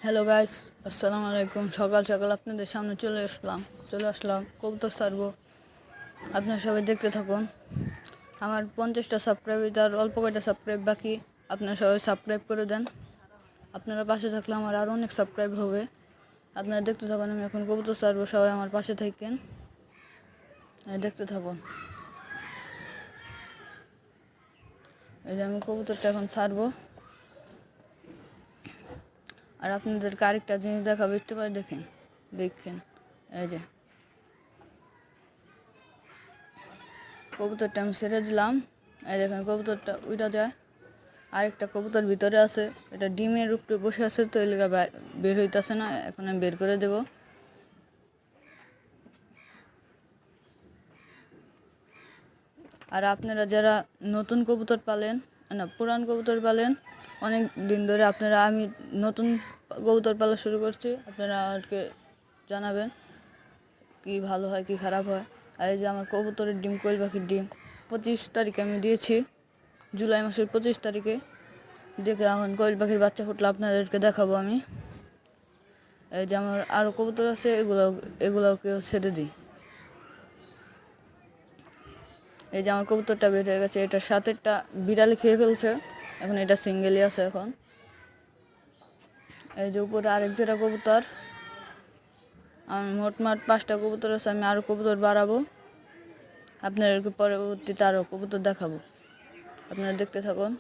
Hello guys, আসসালামু আলাইকুম। সকাল সকাল আপনাদের সামনে চলে আসলাম কবুতর ছাড়বো। আপনারা সবাই দেখতে থাকুন। আমার 50টা সাবস্ক্রাইবার, অল্প কয়টা সাবস্ক্রাইব বাকি। আপনারা সবাই সাবস্ক্রাইব করে দেন। আপনারা পাশে থাকলে আমার আরও অনেক সাবস্ক্রাইব হবে। আপনারা দেখতে থাকুন, আমি এখন কবুতর ছাড়বো। সবাই আমার পাশে থাকেন, দেখতে থাকুন। এই যে আমি কবুতরটা এখন ছাড়বো। আর আপনাদেরকে আরেকটা জিনিস দেখাবো, একটু পরে দেখেন। এই যে কবুতরটা আমি ছেড়ে দিলাম। এই দেখেন কবুতরটা উড়া যায়। আরেকটা কবুতর ভিতরে আছে, এটা ডিমের উপরে বসে আছে, তো এই লেগে বের হইতেছে না। এখন আমি বের করে দেব। আর আপনারা যারা নতুন কবুতর পালেন, না পুরান কবুতর পালেন অনেক দিন ধরে, আমি নতুন কবুতর পালা শুরু করছি, আপনারা আমাকে জানাবেন কি ভালো হয় কি খারাপ হয়। আর এই যে আমার কবুতরের ডিম, কোয়েল পাখির ডিম 25 তারিখে আমি দিয়েছি, জুলাই মাসের 25 তারিখে। দেখে এখন কোয়েল পাখির বাচ্চা ফুটলে আপনাদেরকে দেখাবো আমি। এই যে আমার আরও কবুতর আছে, এগুলোকেও ছেড়ে দিই। এই যে আমার কবুতরটা বের হয়ে গেছে, এটার সাথেরটা বিড়ালে খেয়ে ফেলছে, এখন এটা সিঙ্গেলই আছে এখন। এই যে উপরে আরেক জোড়া কবুতর। আমার মোটমাট 5টা কবুতর আছে, আমি আরও কবুতর বাড়াবো। আপনাদেরকে পরবর্তীতে আরও কবুতর দেখাবো, আপনারা দেখতে থাকুন।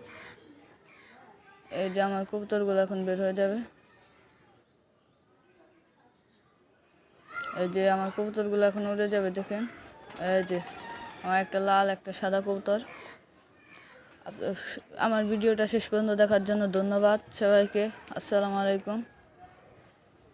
এই যে আমার কবুতরগুলো এখন বের হয়ে যাবে। এই যে আমার কবুতরগুলো এখন উড়ে যাবে, দেখেন। এই যে আমার একটা লাল একটা সাদা কবুতর। আমার ভিডিওটা শেষ পর্যন্ত দেখার জন্য ধন্যবাদ সবাইকে। আসসালামু আলাইকুম।